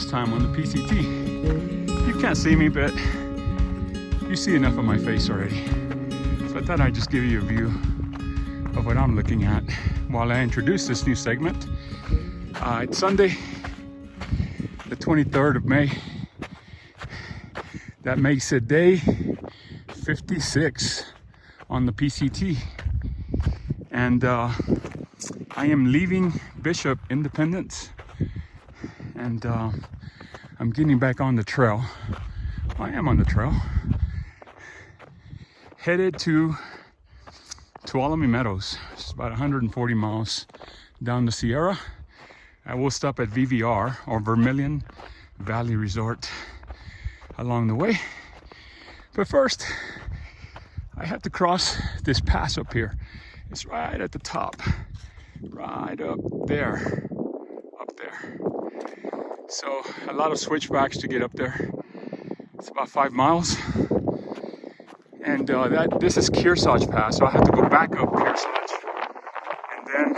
this time on the PCT. You can't see me, but you see enough of my face already. So I thought I'd just give you a view of what I'm looking at while I introduce this new segment. It's Sunday, the 23rd of May. That makes it day 56 on the PCT. And I am leaving Bishop Independence, and I'm getting back on the trail. I am on the trail, headed to Tuolumne Meadows. It's about 140 miles down the Sierra. I will stop at VVR, or Vermilion Valley Resort, along the way. But first, I have to cross this pass up here. It's right at the top, right up there. So a lot of switchbacks to get up there. It's about 5 miles. And this is Kearsage Pass, so I have to go back up Kearsage and then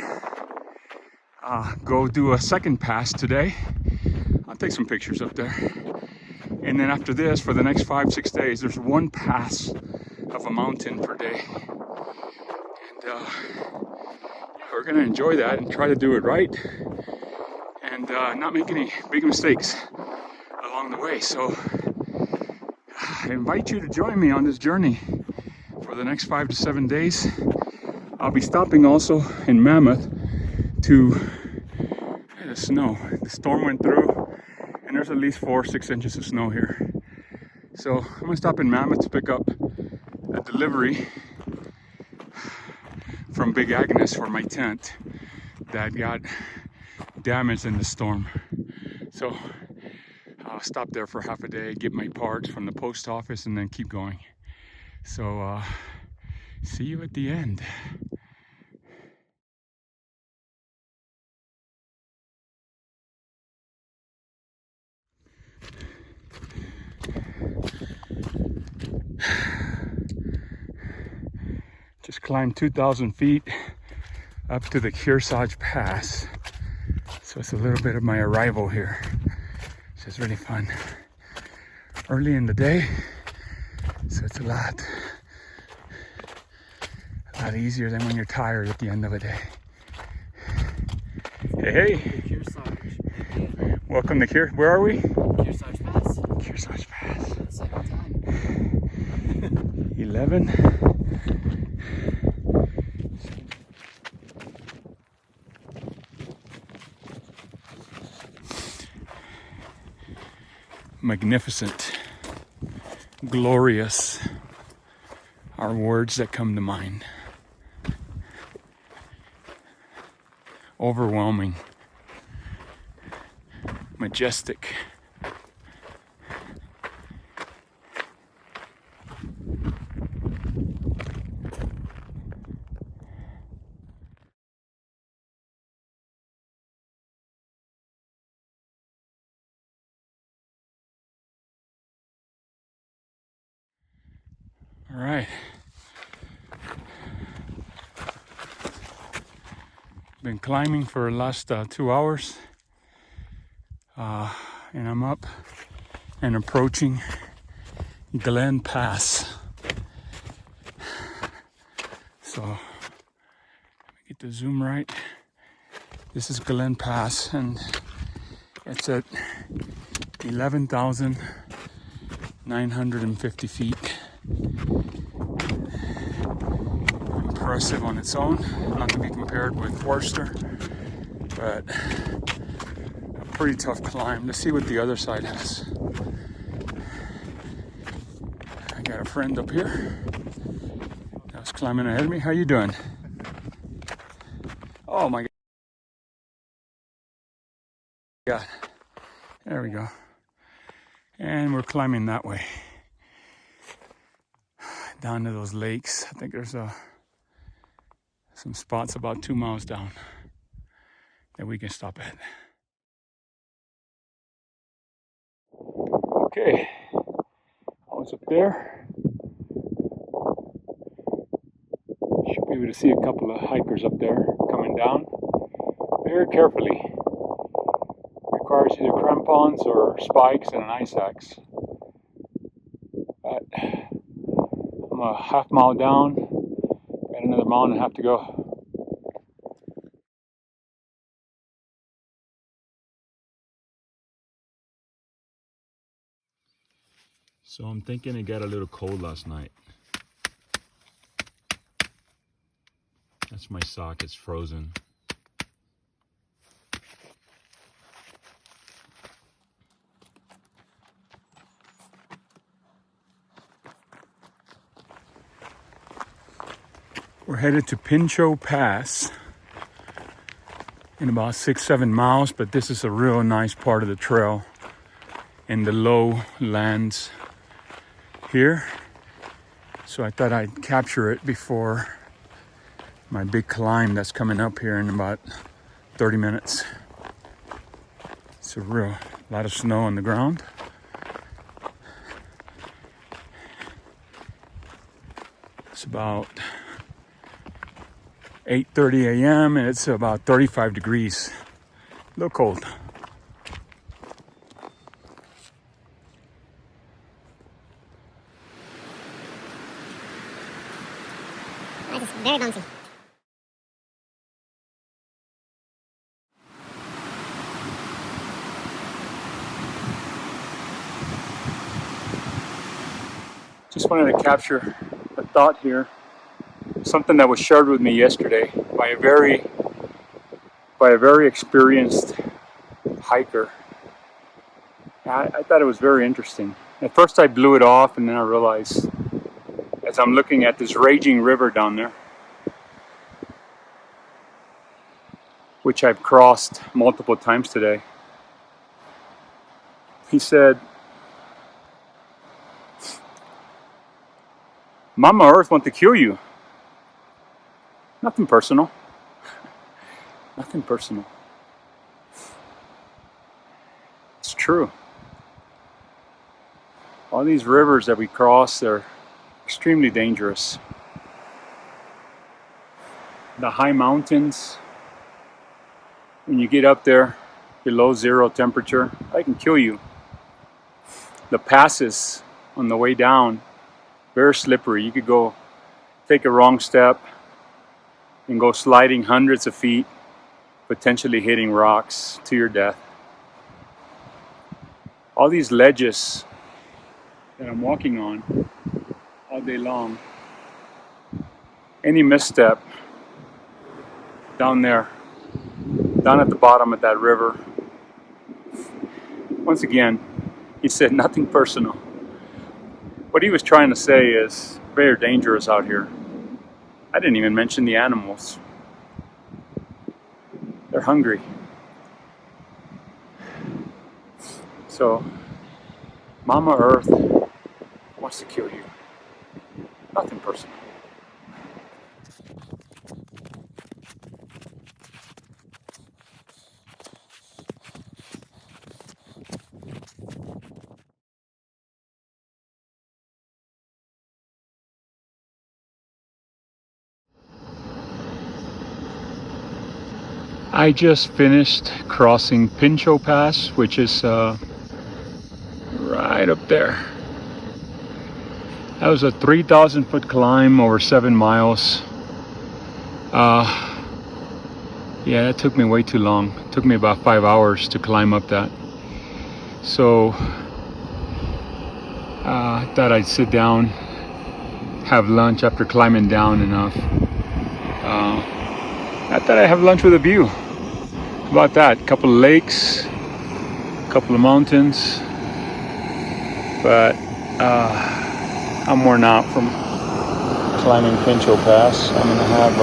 go do a second pass today. I'll take some pictures up there. And then after this, for the next 5-6 days, there's one pass of a mountain per day. And we're gonna enjoy that and try to do it right and not make any big mistakes along the way. So I invite you to join me on this journey for the next 5 to 7 days. I'll be stopping also in Mammoth to the snow. The storm went through and there's at least 4 or 6 inches of snow here. So I'm gonna stop in Mammoth to pick up a delivery from Big Agnes for my tent that got damaged in the storm. So I'll stop there for half a day, get my parts from the post office, and then keep going. So see you at the end. Just climbed 2,000 feet up to the Kearsarge Pass. So it's a little bit of my arrival here. So it's really fun. Early in the day, so it's a lot easier than when you're tired at the end of a day. Hey. Kearsage. Welcome to Where are we? Kearsage Pass. Kearsage Pass. Second time. 11. Magnificent, glorious are words that come to mind. Overwhelming, majestic. All right. Been climbing for the last 2 hours. And I'm up and approaching Glen Pass. So, let me get the zoom right. This is Glen Pass, and it's at 11,950 feet. Impressive on its own, not to be compared with Forster, but a pretty tough climb. Let's see what the other side has. I got a friend up here that's climbing ahead of me. How you doing? Oh my God. There we go. And we're climbing that way down to those lakes. I think there's some spots about 2 miles down that we can stop at. Okay, I was up there. Should be able to see a couple of hikers up there coming down very carefully. requires either crampons or spikes and an ice axe. But I'm a half mile down, got another mile and a half to go. So I'm thinking it got a little cold last night. That's my sock, it's frozen. We're headed to Pinchot Pass in about 6-7 miles, but this is a real nice part of the trail in the low lands here. So I thought I'd capture it before my big climb that's coming up here in about 30 minutes. It's a lot of snow on the ground. It's about 8:30 a.m. and it's about 35 degrees. A little cold. That's very bouncy. Just wanted to capture a thought here. Something that was shared with me yesterday by a very experienced hiker. I thought it was very interesting. At first I blew it off, and then I realized as I'm looking at this raging river down there, which I've crossed multiple times today. He said, Mama Earth wants to kill you. Nothing personal. Nothing personal. It's true. All these rivers that we cross, they're extremely dangerous. The high mountains, when you get up there below 0 temperature, they can kill you. The passes on the way down, very slippery. You could go take a wrong step and go sliding hundreds of feet, potentially hitting rocks to your death. All these ledges that I'm walking on all day long, any misstep down there, down at the bottom of that river. Once again, he said nothing personal. What he was trying to say is very dangerous out here. I didn't even mention the animals. They're hungry. So, Mama Earth wants to kill you. Nothing personal. I just finished crossing Pinchot Pass, which is right up there. That was a 3,000 foot climb over 7 miles. Yeah, that took me way too long. It took me about 5 hours to climb up that. So I thought I'd sit down, have lunch after climbing down enough. I thought I'd have lunch with a view. How about that? A couple of lakes, a couple of mountains. But I'm worn out from climbing Pinchot Pass. I'm gonna have I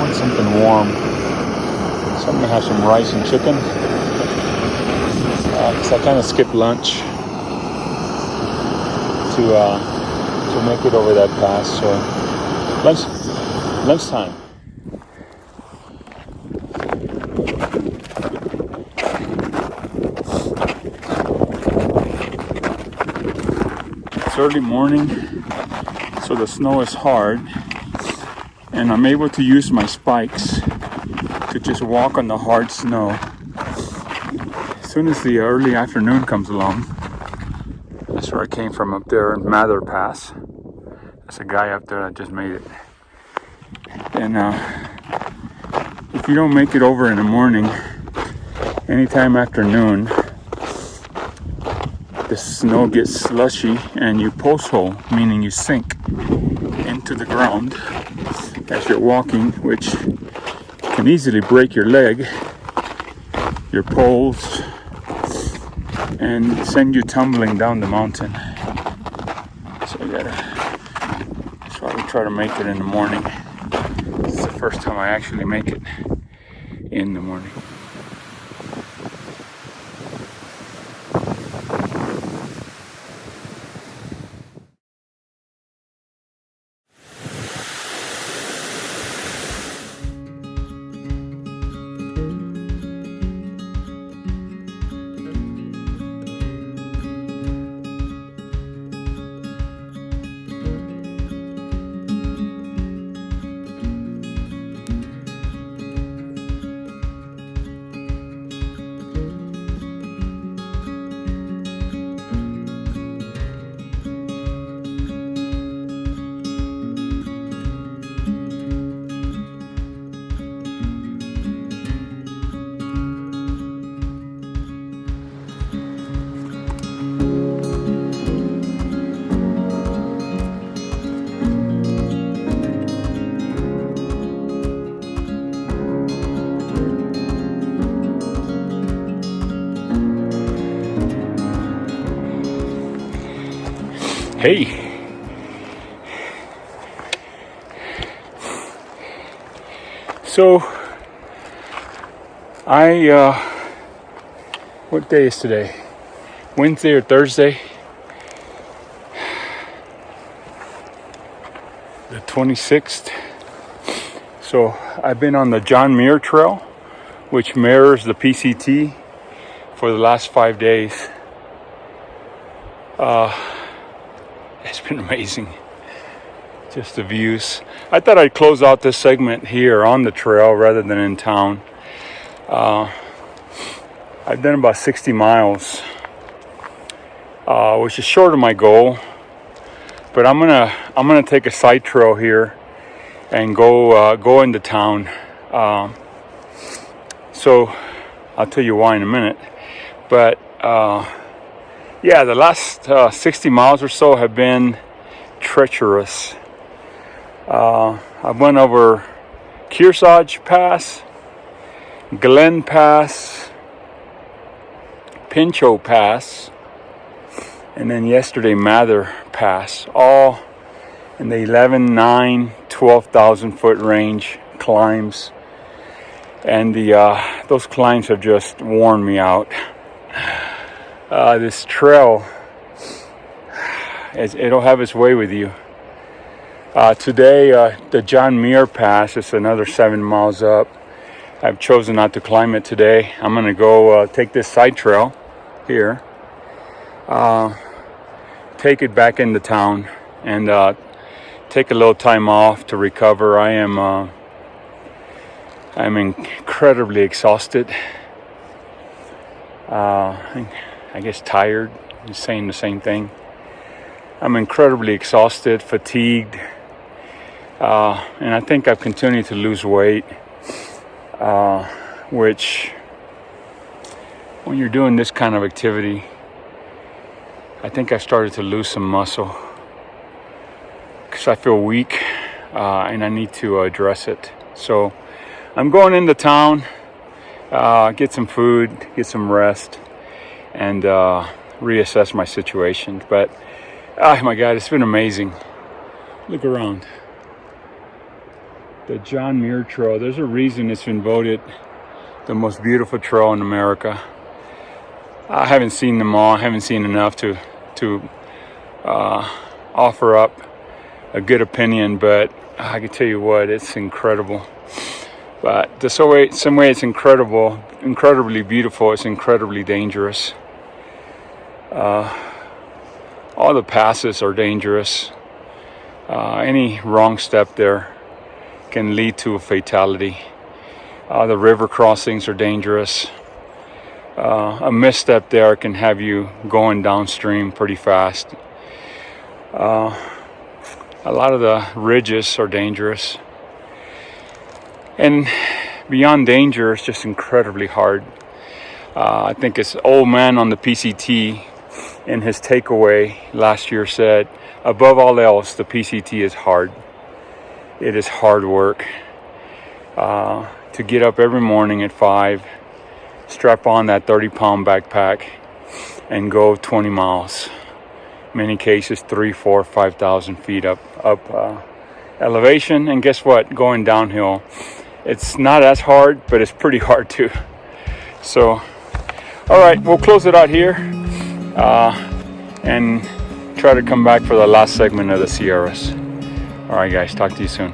want something warm. So I'm gonna have some rice and chicken. Because I kind of skipped lunch to make it over that pass. So lunchtime. It's early morning, so the snow is hard, and I'm able to use my spikes to just walk on the hard snow. soon as the early afternoon comes along, that's where I came from up there in Mather Pass. There's a guy up there that just made it. And if you don't make it over in the morning, anytime after noon, the snow gets slushy and you post hole, meaning you sink into the ground as you're walking, which can easily break your leg, your poles, and send you tumbling down the mountain. So that's why we try to make it in the morning. It's the first time I actually make it in the morning. Hey, so what day is today? Wednesday or Thursday? The 26th. So I've been on the John Muir Trail, which mirrors the PCT for the last 5 days. It's been amazing. Just the views. I thought I'd close out this segment here on the trail rather than in town. I've done about 60 miles, which is short of my goal. But I'm gonna take a side trail here and go into town. So I'll tell you why in a minute. But yeah, the last 60 miles or so have been treacherous. I went over Kearsarge Pass, Glen Pass, Pinchot Pass, and then yesterday Mather Pass, all in the 11, 9, 12,000 foot range climbs. And those climbs have just worn me out. This trail, it'll have its way with you. Today, the John Muir Pass is another 7 miles up. I've chosen not to climb it today. I'm going to go take this side trail here, take it back into town, and take a little time off to recover. I'm incredibly exhausted. I guess tired, just saying the same thing. I'm incredibly exhausted, fatigued, and I think I've continued to lose weight, which, when you're doing this kind of activity, I think I started to lose some muscle because I feel weak, and I need to address it. So I'm going into town, get some food, get some rest, and reassess my situation. But oh my God, it's been amazing. Look around. The John Muir Trail, there's a reason it's been voted the most beautiful trail in America. I haven't seen them all. I haven't seen enough to offer up a good opinion, but I can tell you what, it's incredible. But the same way it's incredibly beautiful, it's incredibly dangerous. All the passes are dangerous. Any wrong step there can lead to a fatality. The river crossings are dangerous. a misstep there can have you going downstream pretty fast. A lot of the ridges are dangerous, and beyond danger, it's just incredibly hard. I think it's old man on the PCT in his takeaway last year said, above all else, the PCT is hard. It is hard work. To get up every morning at 5, strap on that 30-pound backpack, and go 20 miles. Many cases 3, 4, 5,000 feet up elevation. And guess what? Going downhill, it's not as hard, but it's pretty hard too. So, all right, we'll close it out here and try to come back for the last segment of the Sierras. All right, guys, talk to you soon.